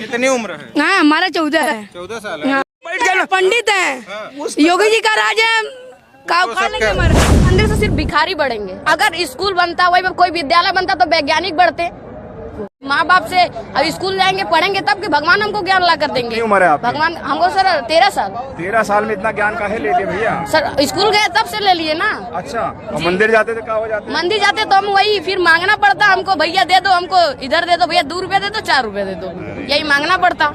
कितनी उम्र है? हाँ हमारा 14 है। 14 साल है। हाँ। पंडित है। योगी जी का राज है। मंदिर से सिर्फ भिखारी बढ़ेंगे। अगर स्कूल बनता, वही पर कोई विद्यालय बनता तो वैज्ञानिक बढ़ते। माँ बाप से अब स्कूल जाएंगे पढ़ेंगे तब कि भगवान हमको ज्ञान ला कर देंगे। उम्र है आपकी? भगवान हमको सर 13 साल। 13 साल में इतना ज्ञान काहे ले लिए भैया? सर स्कूल गए तब से ले लिए ना। अच्छा, और मंदिर जाते तो क्या हो जाते? मंदिर जाते तो हम वही फिर मांगना पड़ता हमको, भैया दे दो हमको, इधर दे दो भैया, 2 रुपए दे दो, 4 रुपए दे दो, यही मांगना पड़ता।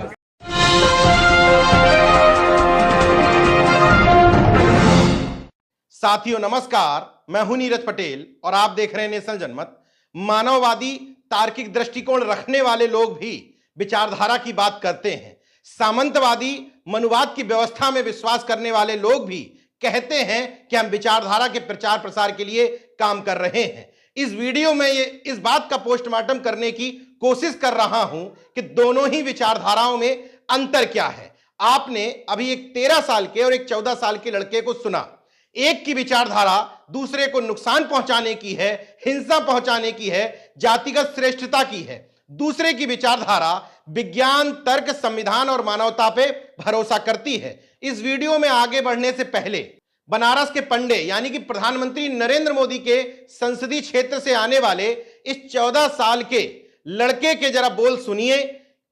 साथियों नमस्कार, मैं हूं नीरज पटेल और आप देख रहे हैं नेशनल जनमत। मानववादी तार्किक दृष्टिकोण रखने वाले लोग भी विचारधारा की बात करते हैं। सामंतवादी मनुवाद की व्यवस्था में विश्वास करने वाले लोग भी कहते हैं कि हम विचारधारा के प्रचार प्रसार के लिए काम कर रहे हैं। इस वीडियो में इस बात का पोस्टमार्टम करने की कोशिश कर रहा हूं कि दोनों ही विचारधाराओं में अंतर क्या है। आपने अभी एक 13 साल के और एक 14 साल के लड़के को सुना। एक की विचारधारा दूसरे को नुकसान पहुंचाने की है, हिंसा पहुंचाने की है, जातिगत श्रेष्ठता की है। दूसरे की विचारधारा विज्ञान, तर्क, संविधान और मानवता पे भरोसा करती है। इस वीडियो में आगे बढ़ने से पहले बनारस के पंडे यानी कि प्रधानमंत्री नरेंद्र मोदी के संसदीय क्षेत्र से आने वाले इस 14 साल के लड़के के जरा बोल सुनिए।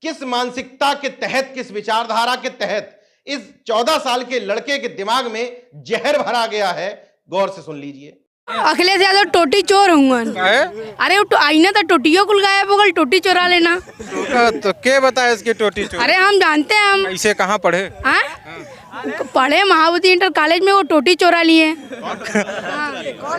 किस मानसिकता के तहत, किस विचारधारा के तहत इस 14 साल के लड़के के दिमाग में जहर भरा गया है, गौर से सुन लीजिए। अखिलेश यादव टोटी चोर हूँ। अरे वो आईना तो टोटियों को गायब हो गई, टोटी चोरा लेना। तो क्या बताया इसकी टोटी चोर? अरे हम जानते हैं। हम इसे कहाँ पढ़े? पढ़े महाबोधि इंटर कॉलेज में, वो टोटी चोरा लिए।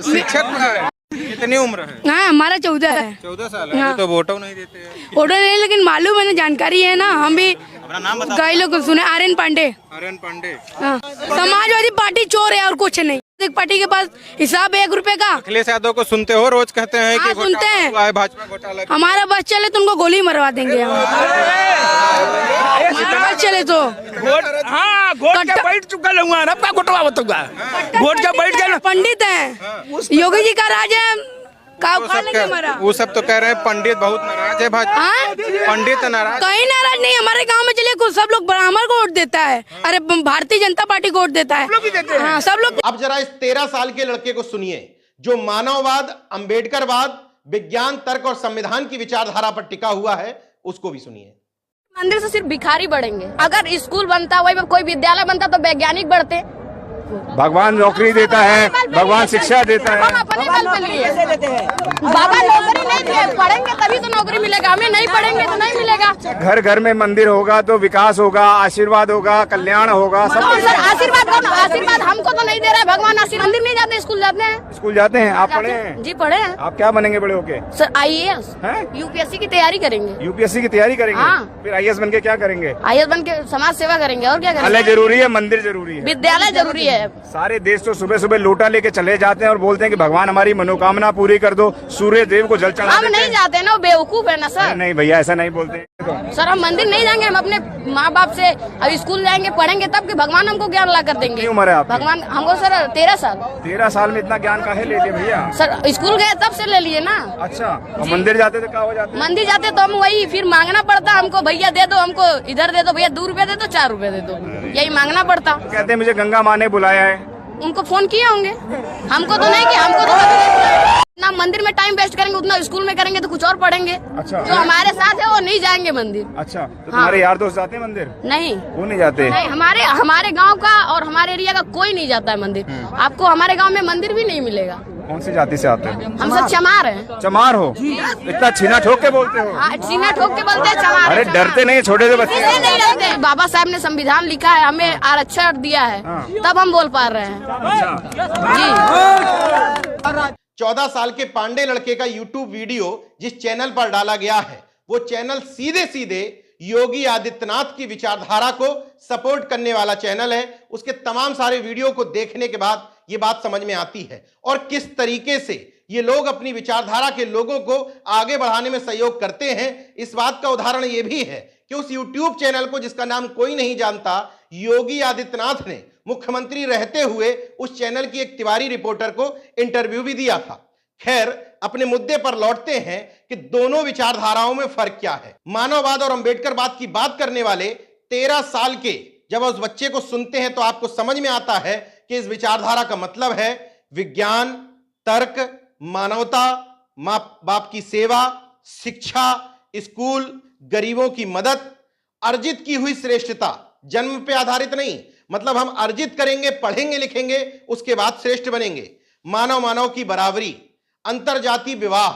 शिक्षक है। कितनी उम्र है? हाँ हमारा 14 है। 14 साल है। हाँ। तो वोटो नहीं देते हैं। वोटो नहीं, लेकिन मालूम है ना, जानकारी है ना। हम भी कई लोग सुने। आर्यन पांडे। आर्यन पांडे। हाँ। समाजवादी पार्टी चोर है और कुछ नहीं। एक पार्टी के पास हिसाब 1 रुपए का। अखिलेश यादव को सुनते हो? रोज कहते हैं कि सुनते हैं, भाजपा घोटाला। हमारा बस चले तो उनको गोली मरवा देंगे। हमारा बस चले तो वोट का बैठ चुका लूंगा ना, घोटवा बताऊंगा। वोट का बैठ गया। पंडित है। योगी जी का राज है। वो सब तो कह रहे हैं पंडित बहुत नाराज है भाजपा। पंडित नाराज? कहीं नाराज नहीं। हमारे गांव में चलिए कुछ सब लोग ब्राह्मण को वोट देता है। अरे भारतीय जनता पार्टी को वोट देता है। हाँ, सब लोग। अब जरा इस 13 साल के लड़के को सुनिए जो मानववाद, अंबेडकरवाद, विज्ञान, तर्क और संविधान की विचारधारा पर टिका हुआ है, उसको भी सुनिए। मंदिर से सिर्फ भिखारी बढ़ेंगे। अगर स्कूल बनता, वही पर कोई विद्यालय बनता तो वैज्ञानिक बढ़ते। भगवान नौकरी देता है, भगवान शिक्षा देता है। हम अपने बल पे लिए। बाबा नौकरी नहीं दिए, पढ़ेंगे तभी तो नौकरी मिलेगा, हमें नहीं पढ़ेंगे तो नहीं मिलेगा। घर घर में मंदिर होगा तो विकास होगा, आशीर्वाद होगा, कल्याण होगा, सब। सर आशीर्वाद कौन? आशीर्वाद हमको तो नहीं दे रहा है भगवान। आशीर्वाद मंदिर नहीं जाते, स्कूल जाते हैं। स्कूल जाते हैं? आप पढ़े हैं? जी पढ़े हैं। आप क्या बनेंगे बड़े होके? सर IAS, UPSC की तैयारी करेंगे। UPSC की तैयारी करेंगे? हाँ। फिर IAS बन के क्या करेंगे? IAS बन के समाज सेवा करेंगे और क्या करेंगे। जरूरी है, मंदिर जरूरी है, विद्यालय जरूरी है। सारे देश तो सुबह सुबह लोटा लेके चले जाते हैं और बोलते हैं कि भगवान हमारी मनोकामना पूरी कर दो, सूर्य देव को जल चढ़ा हम नहीं जाते ना, वो बेवकूफ है ना सर। नहीं भैया, ऐसा नहीं बोलते सर। हम मंदिर नहीं जाएंगे, हम अपने माँ बाप से अब स्कूल जाएंगे पढ़ेंगे तब कि भगवान हमको ज्ञान ला कर देंगे। उम्र है आपकी? भगवान हमको सर 13 साल। 13 साल में इतना ज्ञान काहे ले लिए भैया? सर स्कूल गए तब से ले लिए ना। अच्छा, और मंदिर जाते तो क्या हो जाते? मंदिर जाते तो हम वही फिर मांगना पड़ता हमको, भैया दे दो हमको, इधर दे दो भैया, 2 रुपए दे दो, 4 रुपए दे दो, यही मांगना पड़ता। कहते हैं मुझे गंगा माँ ने बुलाया है। उनको फोन किए होंगे, हमको तो नहीं किया। हमको तो ना मंदिर में टाइम वेस्ट करेंगे उतना स्कूल में करेंगे तो कुछ और पढ़ेंगे। अच्छा। जो हमारे साथ है वो नहीं जाएंगे मंदिर। अच्छा, तो तुम्हारे यार दोस्त जाते हैं मंदिर? नहीं, वो नहीं जाते। नहीं, हमारे गांव का और हमारे एरिया का कोई नहीं जाता है मंदिर। आपको हमारे गांव में मंदिर भी नहीं मिलेगा। कौन सी जाति से आते हैं? हम सब चमार हैं। चमार हो? इतना छीना ठोक के बोलते हो? हाँ, सीना ठोक के बोलते हैं चमार। अरे डरते नहीं छोटे से बच्चे? नहीं डरते। बाबा साहब ने संविधान लिखा है, हमें आरक्षण दिया है, तब हम बोल पा रहे हैं। जी। 14 साल के पांडे लड़के का YouTube वीडियो जिस चैनल पर डाला गया है, वो चैनल सीधे सीधे योगी आदित्यनाथ की विचारधारा को सपोर्ट करने वाला चैनल है। उसके तमाम सारे वीडियो को देखने के बाद ये बात समझ में आती है और किस तरीके से ये लोग अपनी विचारधारा के लोगों को आगे बढ़ाने में सहयोग करते हैं। इस बात का उदाहरण ये भी है कि उस YouTube चैनल को, जिसका नाम कोई नहीं जानता, योगी आदित्यनाथ ने मुख्यमंत्री रहते हुए उस चैनल की एक तिवारी रिपोर्टर को इंटरव्यू भी दिया था। खैर, अपने मुद्दे पर लौटते हैं कि दोनों विचारधाराओं में फर्क क्या है। मानववाद और अंबेडकरवाद की बात करने वाले 13 साल के जब उस बच्चे को सुनते हैं तो आपको समझ में आता है कि इस विचारधारा का मतलब है विज्ञान, तर्क, मानवता, माँ बाप की सेवा, शिक्षा, स्कूल, गरीबों की मदद, अर्जित की हुई श्रेष्ठता, जन्म पे आधारित नहीं, मतलब हम अर्जित करेंगे, पढ़ेंगे, लिखेंगे, उसके बाद श्रेष्ठ बनेंगे। मानव मानव की बराबरी, अंतरजातीय विवाह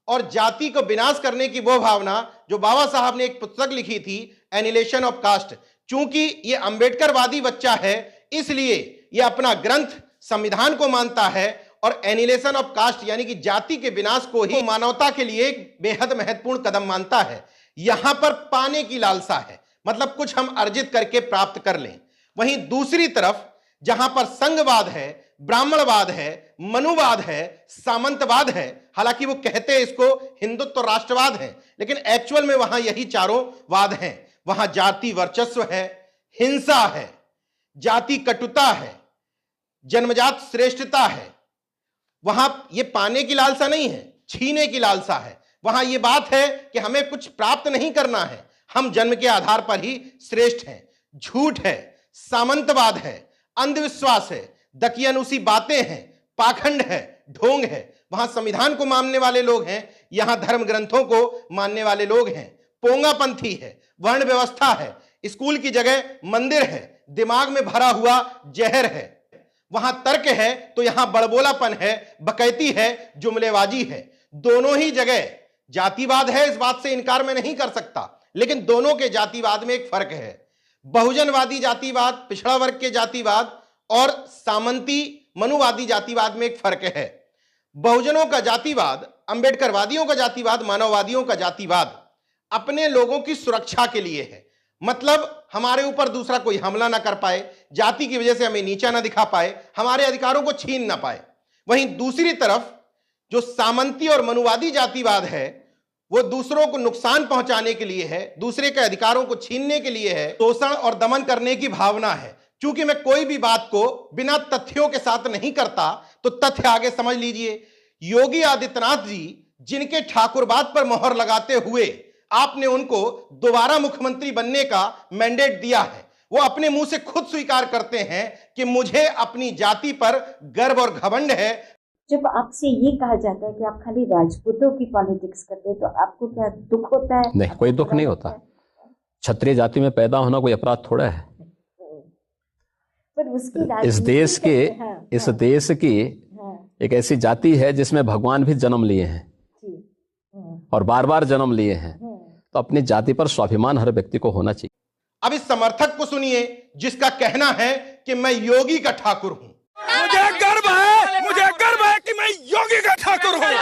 और जाति को विनाश करने की वो भावना जो बाबा साहब ने एक पुस्तक लिखी थी एनिहिलेशन ऑफ कास्ट। चूंकि ये अंबेडकरवादी बच्चा है इसलिए ये अपना ग्रंथ संविधान को मानता है और एनिहिलेशन ऑफ कास्ट यानी कि जाति के विनाश को ही मानवता के लिए एक बेहद महत्वपूर्ण कदम मानता है। यहां पर पाने की लालसा है, मतलब कुछ हम अर्जित करके प्राप्त कर लें। वहीं दूसरी तरफ जहां पर संघवाद है, ब्राह्मणवाद है, मनुवाद है, सामंतवाद है, हालांकि वो कहते हैं इसको हिंदुत्व राष्ट्रवाद है, लेकिन एक्चुअल में वहां यही चारों वाद हैं। वहां जाति वर्चस्व है, हिंसा है, जाति कटुता है, जन्मजात श्रेष्ठता है। वहां ये पाने की लालसा नहीं है, छीने की लालसा है। वहां ये बात है कि हमें कुछ प्राप्त नहीं करना है, हम जन्म के आधार पर ही श्रेष्ठ हैं। झूठ है, सामंतवाद है, अंधविश्वास है, दकियानुसी बातें हैं, पाखंड है, ढोंग है। वहां संविधान को मानने वाले लोग हैं, यहां धर्म ग्रंथों को मानने वाले लोग हैं। पोंगापंथी है, वर्ण व्यवस्था है, स्कूल की जगह मंदिर है, दिमाग में भरा हुआ जहर है। वहां तर्क है तो यहां बड़बोलापन है, बकैती है, जुमलेबाजी है। दोनों ही जगह जातिवाद है, इस बात से इनकार मैं नहीं कर सकता, लेकिन दोनों के जातिवाद में एक फर्क है। बहुजनवादी जातिवाद, पिछड़ा वर्ग के जातिवाद और सामंती मनुवादी जातिवाद में एक फर्क है। बहुजनों का जातिवाद, अंबेडकरवादियों का जातिवाद, मानववादियों का जातिवाद अपने लोगों की सुरक्षा के लिए है, मतलब हमारे ऊपर दूसरा कोई हमला ना कर पाए, जाति की वजह से हमें नीचा ना दिखा पाए, हमारे अधिकारों को छीन ना पाए। वहीं दूसरी तरफ जो सामंती और मनुवादी जातिवाद है वो दूसरों को नुकसान पहुंचाने के लिए है, दूसरे के अधिकारों को छीनने के लिए है, शोषण और दमन करने की भावना है। चूंकि मैं कोई भी बात को बिना तथ्यों के साथ नहीं करता तो तथ्य आगे समझ लीजिए। योगी आदित्यनाथ जी जिनके ठाकुरवाद पर मोहर लगाते हुए आपने उनको दोबारा मुख्यमंत्री बनने का मैंडेट दिया है, वो अपने मुंह से खुद स्वीकार करते हैं कि मुझे अपनी जाति पर गर्व और घमंड है। जब आपसे ये कहा जाता है कि आप खाली राजपूतों की पॉलिटिक्स करते हैं तो आपको क्या दुख होता है? नहीं, कोई दुख नहीं होता। क्षत्रिय जाति में पैदा होना कोई अपराध थोड़ा है। पर उसकी इस देश की एक ऐसी जाति है जिसमें भगवान भी जन्म लिए हैं और बार बार जन्म लिए हैं, तो अपनी जाति पर स्वाभिमान हर व्यक्ति को होना चाहिए। अब इस समर्थक को सुनिए जिसका कहना है कि मैं योगी का ठाकुर हूं। मुझे गर्व है कि मैं योगी का ठाकुर हूं।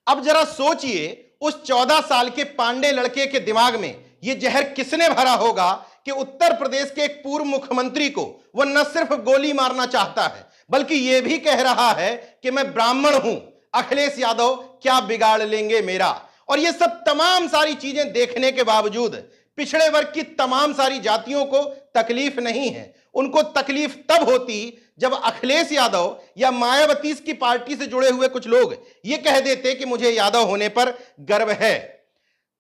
अब जरा सोचिए उस 14 साल के पांडे लड़के के दिमाग में यह जहर किसने भरा होगा कि उत्तर प्रदेश के एक पूर्व मुख्यमंत्री को वह न सिर्फ गोली मारना चाहता है बल्कि यह भी कह रहा है कि मैं ब्राह्मण हूं, अखिलेश यादव क्या बिगाड़ लेंगे मेरा। और ये सब तमाम सारी चीजें देखने के बावजूद पिछड़े वर्ग की तमाम सारी जातियों को तकलीफ नहीं है। उनको तकलीफ तब होती जब अखिलेश यादव या मायावती की पार्टी से जुड़े हुए कुछ लोग ये कह देते कि मुझे यादव होने पर गर्व है।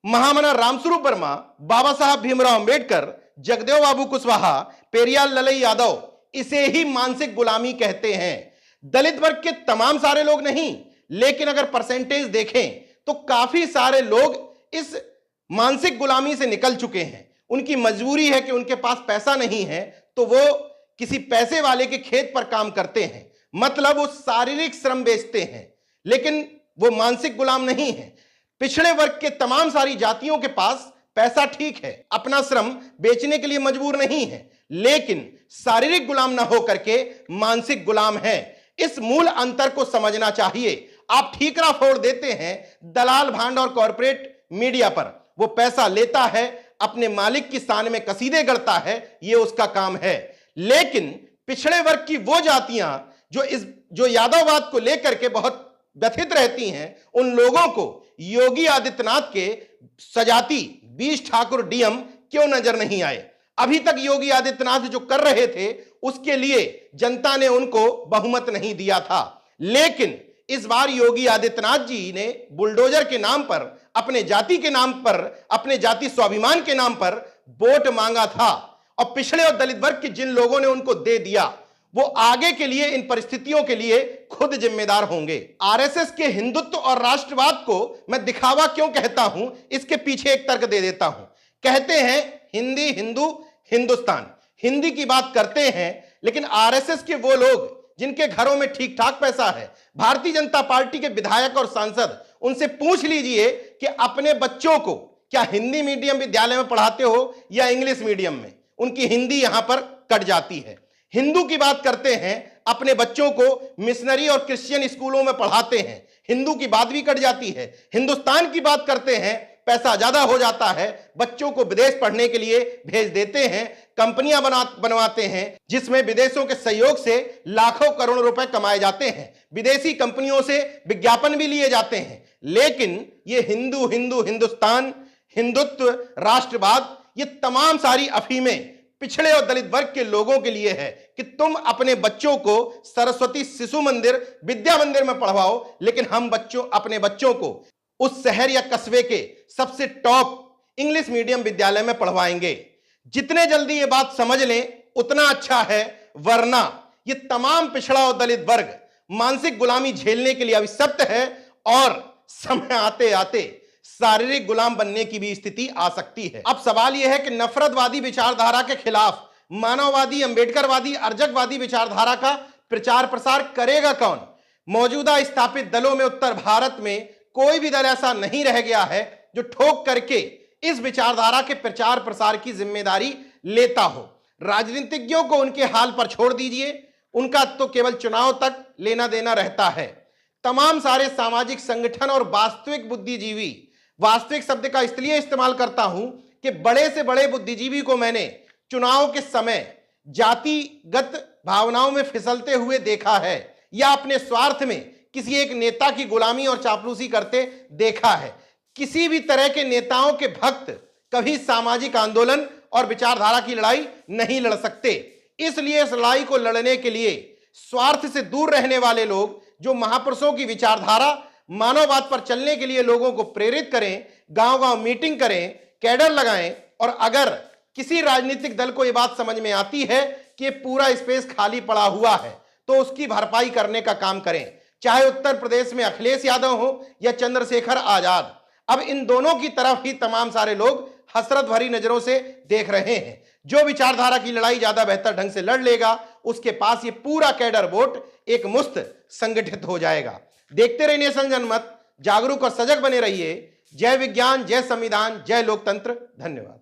महामना रामस्वरूप वर्मा, बाबा साहब भीमराव अंबेडकर, जगदेव बाबू कुशवाहा, पेरियाल ललई यादव इसे ही मानसिक गुलामी कहते हैं। दलित वर्ग के तमाम सारे लोग नहीं, लेकिन अगर परसेंटेज देखें तो काफी सारे लोग इस मानसिक गुलामी से निकल चुके हैं। उनकी मजबूरी है कि उनके पास पैसा नहीं है तो वो किसी पैसे वाले के खेत पर काम करते हैं, मतलब वो शारीरिक श्रम बेचते हैं, लेकिन वो मानसिक गुलाम नहीं है। पिछड़े वर्ग के तमाम सारी जातियों के पास पैसा ठीक है, अपना श्रम बेचने के लिए मजबूर नहीं है, लेकिन शारीरिक गुलाम ना हो करके मानसिक गुलाम है। इस मूल अंतर को समझना चाहिए। आप ठीकरा फोड़ देते हैं दलाल भांड और कॉर्पोरेट मीडिया पर, वो पैसा लेता है, अपने मालिक की शान में कसीदे गढ़ता है, ये उसका काम है। लेकिन पिछड़े वर्ग की वो जातियां जो यादववाद को लेकर के बहुत व्यथित रहती हैं, उन लोगों को योगी आदित्यनाथ के सजाती 20 ठाकुर डीएम क्यों नजर नहीं आए? अभी तक योगी आदित्यनाथ जो कर रहे थे उसके लिए जनता ने उनको बहुमत नहीं दिया था, लेकिन इस बार योगी आदित्यनाथ जी ने बुलडोजर के नाम पर, अपने जाति के नाम पर, अपने जाति स्वाभिमान के नाम पर वोट मांगा था और पिछड़े और दलित वर्ग के जिन लोगों ने उनको दे दिया वो आगे के लिए इन परिस्थितियों के लिए खुद जिम्मेदार होंगे। आरएसएस के हिंदुत्व और राष्ट्रवाद को मैं दिखावा क्यों कहता हूं, इसके पीछे एक तर्क दे देता हूं। कहते हैं हिंदी, हिंदू, हिंदुस्तान, हिंदी की बात करते हैं, लेकिन आरएसएस के वो लोग जिनके घरों में ठीक ठाक पैसा है, भारतीय जनता पार्टी के विधायक और सांसद, उनसे पूछ लीजिए कि अपने बच्चों को क्या हिंदी मीडियम विद्यालय में पढ़ाते हो या इंग्लिश मीडियम में, उनकी हिंदी यहां पर कट जाती है। हिंदू की बात करते हैं, अपने बच्चों को मिशनरी और क्रिश्चियन स्कूलों में पढ़ाते हैं, हिंदू की बात भी कट जाती है। हिंदुस्तान की बात करते हैं, पैसा ज्यादा हो जाता है, बच्चों को विदेश पढ़ने के लिए भेज देते हैं, कंपनियां बनवाते हैं जिसमें विदेशों के सहयोग से लाखों करोड़ों रुपए कमाए जाते हैं, विदेशी कंपनियों से विज्ञापन भी लिए जाते हैं। लेकिन ये हिंदू, हिंदू, हिंदुस्तान, हिंदुत्व, राष्ट्रवाद, ये तमाम सारी अफीमें पिछड़े और दलित वर्ग के लोगों के लिए है कि तुम अपने बच्चों को सरस्वती शिशु मंदिर, विद्या मंदिर में पढ़वाओ, लेकिन हम अपने बच्चों को उस शहर या कस्बे के सबसे टॉप इंग्लिश मीडियम विद्यालय में पढ़वाएंगे। जितने जल्दी ये बात समझ लें उतना अच्छा है, वरना ये तमाम पिछड़ा और दलित वर्ग मानसिक गुलामी झेलने के लिए अभिशप्त है और समय आते आते शारीरिक गुलाम बनने की भी स्थिति आ सकती है। अब सवाल यह है कि नफरतवादी विचारधारा के खिलाफ मानववादी, अंबेडकरवादी, अर्जकवादी विचारधारा का प्रचार प्रसार करेगा कौन? मौजूदा स्थापित दलों में उत्तर भारत में कोई भी दल ऐसा नहीं रह गया है जो ठोक करके इस विचारधारा के प्रचार प्रसार की जिम्मेदारी लेता हो। राजनीतिज्ञों को उनके हाल पर छोड़ दीजिए, उनका तो केवल चुनाव तक लेना देना रहता है। तमाम सारे सामाजिक संगठन और वास्तविक बुद्धिजीवी, वास्तविक शब्द का इसलिए इस्तेमाल करता हूं कि बड़े से बड़े बुद्धिजीवी को मैंने चुनाव के समय जातिगत भावनाओं में फिसलते हुए देखा है या अपने स्वार्थ में किसी एक नेता की गुलामी और चापलूसी करते देखा है। किसी भी तरह के नेताओं के भक्त कभी सामाजिक आंदोलन और विचारधारा की लड़ाई नहीं लड़ सकते। इसलिए इस लड़ाई को लड़ने के लिए स्वार्थ से दूर रहने वाले लोग जो महापुरुषों की विचारधारा, मानववाद पर चलने के लिए लोगों को प्रेरित करें, गांव-गांव मीटिंग करें, कैडर लगाएं, और अगर किसी राजनीतिक दल को यह बात समझ में आती है कि पूरा स्पेस खाली पड़ा हुआ है तो उसकी भरपाई करने का काम करें, चाहे उत्तर प्रदेश में अखिलेश यादव हो या चंद्रशेखर आजाद। अब इन दोनों की तरफ ही तमाम सारे लोग हसरत भरी नजरों से देख रहे हैं। जो विचारधारा की लड़ाई ज्यादा बेहतर ढंग से लड़ लेगा उसके पास ये पूरा कैडर वोट एक मुश्त संगठित हो जाएगा। देखते रहिए नेशन जनमत, जागरूक और सजग बने रहिए। जय विज्ञान, जय संविधान, जय लोकतंत्र। धन्यवाद।